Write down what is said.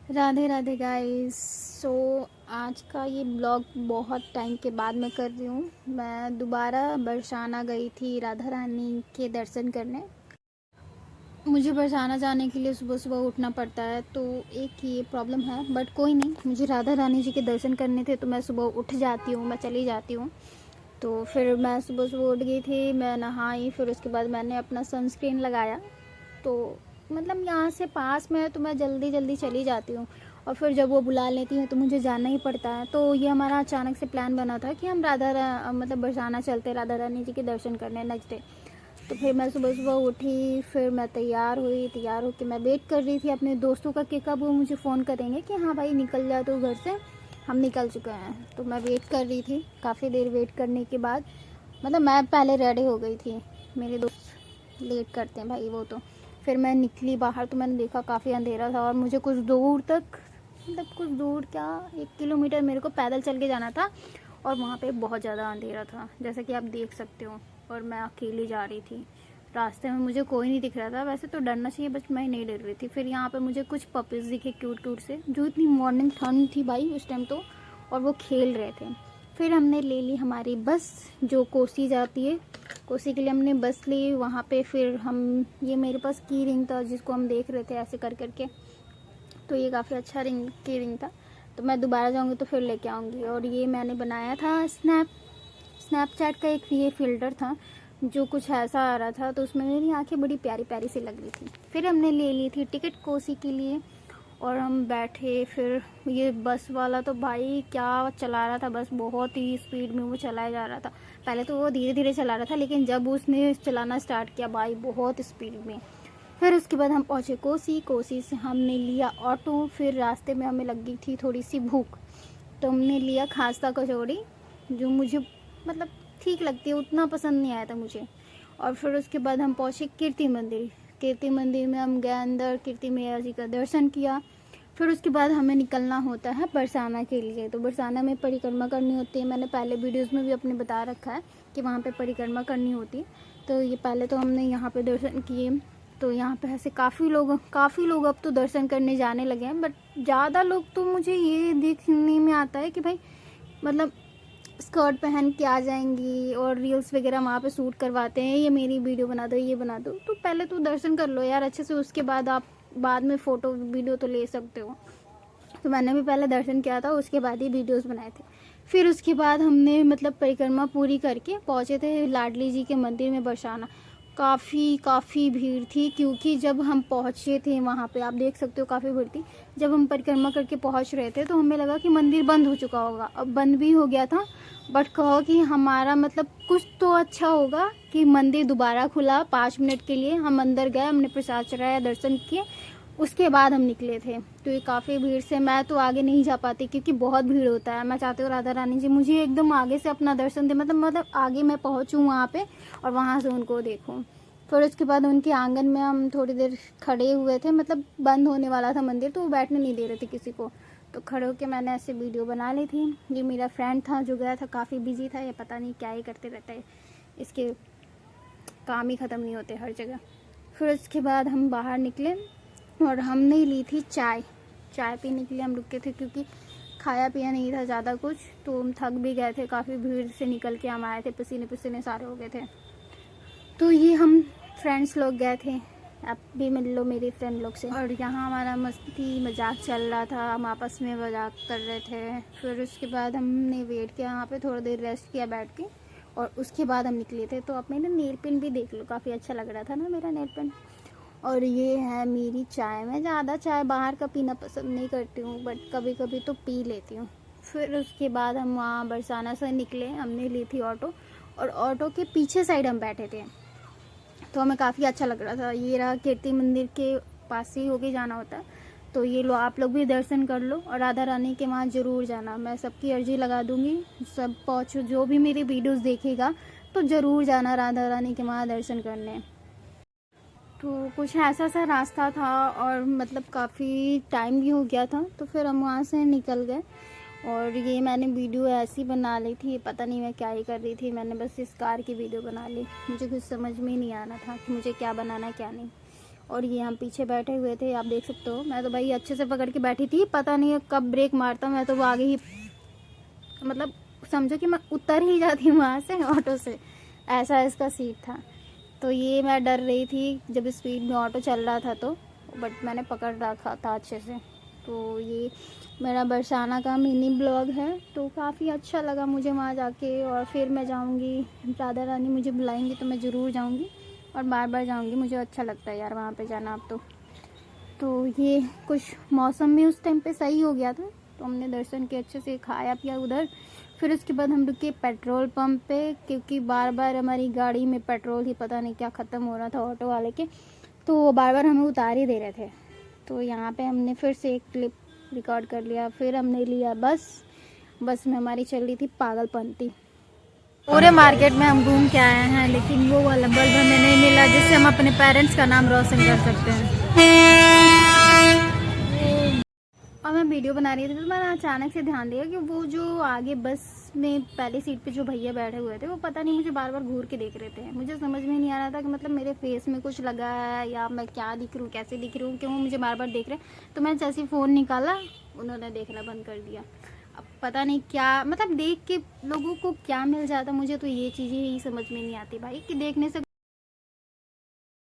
Radhe Radhe guys. सो आज का ये ब्लॉग बहुत टाइम के बाद मैं कर रही हूँ। मैं दोबारा बरसाना गई थी राधा रानी के दर्शन करने। मुझे बरसाना जाने के लिए सुबह सुबह उठना पड़ता है, तो एक ये प्रॉब्लम है, बट कोई नहीं। मुझे राधा रानी जी के दर्शन करने थे तो मैं सुबह उठ जाती हूँ, मैं चली जाती हूँ। तो फिर मैं सुबह सुबह उठ गई थी, मैं नहाई, फिर उसके बाद मैंने अपना सनस्क्रीन लगाया। तो मतलब यहाँ से पास में है तो मैं जल्दी जल्दी चली जाती हूँ, और फिर जब वो बुला लेती हैं तो मुझे जाना ही पड़ता है। तो ये हमारा अचानक से प्लान बना था कि हम मतलब बरसाना चलते राधा रानी जी के दर्शन करने नेक्स्ट डे। तो फिर मैं सुबह सुबह उठी, फिर मैं तैयार हुई, तैयार होकर मैं वेट कर रही थी अपने दोस्तों का कि कब वो मुझे फ़ोन करेंगे कि हाँ भाई निकल जाओ तो घर से, हम निकल चुके हैं। तो मैं वेट कर रही थी, काफ़ी देर वेट करने के बाद मतलब मैं पहले रेडी हो गई थी, मेरे दोस्त लेट करते हैं भाई वो तो। फिर मैं निकली बाहर तो मैंने देखा काफ़ी अंधेरा था, और मुझे कुछ दूर तक, मतलब कुछ दूर क्या, 1 किलोमीटर मेरे को पैदल चल के जाना था, और वहाँ पे बहुत ज़्यादा अंधेरा था जैसा कि आप देख सकते हो। और मैं अकेली जा रही थी, रास्ते में मुझे कोई नहीं दिख रहा था। वैसे तो डरना चाहिए, बस मैं नहीं डर रही थी। फिर यहाँ पे मुझे कुछ पपीज़ दिखे क्यूट क्यूट से, जो इतनी मॉर्निंग ठंड थी भाई उस टाइम तो, और वो खेल रहे थे। फिर हमने ले ली हमारी बस जो कोसी जाती है, कोसी के लिए हमने बस ली। वहाँ पे फिर हम, ये मेरे पास की रिंग था जिसको हम देख रहे थे ऐसे कर करके, तो ये काफ़ी अच्छा की रिंग था। तो मैं दोबारा जाऊँगी तो फिर लेके आऊँगी। और ये मैंने बनाया था स्नैपचैट का एक ये फ़िल्टर था जो कुछ ऐसा आ रहा था, तो उसमें मेरी आंखें बड़ी प्यारी प्यारी सी लग रही थी। फिर हमने ले ली थी टिकट कोसी के लिए, और हम बैठे। फिर ये बस वाला तो भाई क्या चला रहा था बस, बहुत ही स्पीड में वो चलाया जा रहा था। पहले तो वो धीरे धीरे चला रहा था, लेकिन जब उसने चलाना स्टार्ट किया भाई बहुत स्पीड में। फिर उसके बाद हम पहुँचे कोसी। कोसी से हमने लिया ऑटो। फिर रास्ते में हमें लग गई थी थोड़ी सी भूख, तो हमने लिया खास्ता कचौड़ी, जो मुझे मतलब ठीक लगती है, उतना पसंद नहीं आया था मुझे। और फिर उसके बाद हम पहुँचे कीर्ति मंदिर। कीर्ति मंदिर में हम गए अंदर, कीर्ति मैया जी का दर्शन किया। फिर उसके बाद हमें निकलना होता है बरसाना के लिए। तो बरसाना में परिक्रमा करनी होती है, मैंने पहले वीडियोस में भी अपने बता रखा है कि वहाँ पे परिक्रमा करनी होती है। तो ये पहले तो हमने यहाँ पे दर्शन किए। तो यहाँ पे ऐसे काफ़ी लोग अब तो दर्शन करने जाने लगे हैं, बट ज़्यादा लोग तो मुझे ये देखने में आता है कि भाई मतलब स्कर्ट पहन के आ जाएंगी और रील्स वगैरह वहाँ पे शूट करवाते हैं, ये मेरी वीडियो बना दो, ये बना दो। तो पहले तो दर्शन कर लो यार अच्छे से, उसके बाद आप बाद में फ़ोटो वीडियो तो ले सकते हो। तो मैंने भी पहले दर्शन किया था, उसके बाद ही वीडियोस बनाए थे। फिर उसके बाद हमने मतलब परिक्रमा पूरी करके पहुँचे थे लाडली जी के मंदिर में बरसाना। काफ़ी भीड़ थी, क्योंकि जब हम पहुँचे थे वहाँ पे आप देख सकते हो काफ़ी भीड़ थी। जब हम परिक्रमा करके पहुँच रहे थे तो हमें लगा कि मंदिर बंद हो चुका होगा, अब बंद भी हो गया था। बट कहो कि हमारा मतलब कुछ तो अच्छा होगा कि मंदिर दोबारा खुला 5 मिनट के लिए। हम अंदर गए, हमने प्रसाद चढ़ाया, दर्शन किए, उसके बाद हम निकले थे। तो ये काफ़ी भीड़ से मैं तो आगे नहीं जा पाती, क्योंकि बहुत भीड़ होता है। मैं चाहती हूँ राधा रानी जी मुझे एकदम आगे से अपना दर्शन दे, मतलब आगे मैं पहुँचूँ वहाँ पे और वहाँ से उनको देखूँ। फिर उसके बाद उनके आंगन में हम थोड़ी देर खड़े हुए थे, मतलब बंद होने वाला था मंदिर तो वो बैठने नहीं दे रहे थे किसी को। तो खड़े होकर मैंने ऐसे वीडियो बना ली थी। ये मेरा फ्रेंड था जो गया था, काफ़ी बिजी था, ये पता नहीं क्या ही करते रहता है, इसके काम ही ख़त्म नहीं होते हर जगह। फिर उसके बाद हम बाहर निकले और हमने ली थी चाय पीने के लिए हम रुके थे, क्योंकि खाया पिया नहीं था ज़्यादा कुछ, तो हम थक भी गए थे, काफ़ी भीड़ से निकल के हम आए थे, पसीने पसीने सारे हो गए थे। तो ये हम फ्रेंड्स लोग गए थे, आप भी मिल लो मेरी फ्रेंड लोग से। और यहाँ हमारा मस्ती मजाक चल रहा था, हम आपस में मजाक कर रहे थे। फिर उसके बाद हमने वेट किया यहाँ पे, थोड़ी देर रेस्ट किया बैठ के, और उसके बाद हम निकले थे। तो आप मेरा नेल पेंट भी देख लो, काफ़ी अच्छा लग रहा था ना मेरा नेल पेंट। और ये है मेरी चाय। मैं ज़्यादा चाय बाहर का पीना पसंद नहीं करती हूँ, बट कभी कभी तो पी लेती हूँ। फिर उसके बाद हम वहाँ बरसाना से निकले, हमने ली थी ऑटो, और ऑटो के पीछे साइड हम बैठे थे, तो हमें काफ़ी अच्छा लग रहा था। ये रहा कीर्ति मंदिर के पास ही होके जाना होता है, तो ये लो आप लोग भी दर्शन कर लो, और राधा रानी के वहाँ ज़रूर जाना। मैं सबकी अर्जी लगा दूँगी, सब पहुँचो, जो भी मेरी वीडियोस देखेगा तो ज़रूर जाना राधा रानी के वहाँ दर्शन करने। तो कुछ ऐसा सा रास्ता था, और मतलब काफ़ी टाइम भी हो गया था, तो फिर हम वहाँ से निकल गए। और ये मैंने वीडियो ऐसी बना ली थी, पता नहीं मैं क्या ही कर रही थी, मैंने बस इस कार की वीडियो बना ली, मुझे कुछ समझ में ही नहीं आना था कि मुझे क्या बनाना है क्या नहीं। और ये हम पीछे बैठे हुए थे, आप देख सकते हो। मैं तो भाई अच्छे से पकड़ के बैठी थी, पता नहीं कब ब्रेक मारता, मैं तो वो आगे ही, मतलब समझो कि मैं उतर ही जाती वहाँ से ऑटो से, ऐसा इसका सीट था। तो ये मैं डर रही थी जब स्पीड में ऑटो चल रहा था तो, बट मैंने पकड़ रखा था अच्छे से। तो ये मेरा बरसाना का मिनी ब्लॉग है, तो काफ़ी अच्छा लगा मुझे वहाँ जाके। और फिर मैं जाऊँगी, राधा रानी मुझे बुलाएंगी तो मैं ज़रूर जाऊँगी और बार बार जाऊँगी, मुझे अच्छा लगता है यार वहाँ पे जाना अब तो ये कुछ मौसम भी उस टाइम पे सही हो गया था, तो हमने दर्शन के अच्छे से, खाया पिया उधर। फिर उसके बाद हम रुके पेट्रोल पंप पे, क्योंकि बार बार हमारी गाड़ी में पेट्रोल ही पता नहीं क्या ख़त्म हो रहा था ऑटो वाले के, तो वो बार बार हमें उतार ही दे रहे थे। तो यहाँ पे हमने फिर से एक क्लिप रिकॉर्ड कर लिया। फिर हमने लिया बस में हमारी चल रही थी पागलपंती। पूरे मार्केट में हम घूम के आए हैं, लेकिन वो वाला बल्ब हमें नहीं मिला जिससे हम अपने पेरेंट्स का नाम रोशन कर सकते हैं। और मैं वीडियो बना रही थी तो मैंने अचानक से ध्यान दिया कि वो जो आगे बस में पहली सीट पे जो भैया बैठे हुए थे, वो पता नहीं मुझे बार बार घूर के देख रहे थे। मुझे समझ में नहीं आ रहा था कि मतलब मेरे फेस में कुछ लगा है या मैं क्या दिख रही हूँ, कैसे दिख रही हूँ, क्यों वो मुझे बार बार देख रहे हैं। तो मैंने जैसे फ़ोन निकाला, उन्होंने देखना बंद कर दिया। अब पता नहीं क्या, मतलब देख के लोगों को क्या मिल जाता, मुझे तो ये चीज़ें ही समझ में नहीं आती भाई, कि देखने से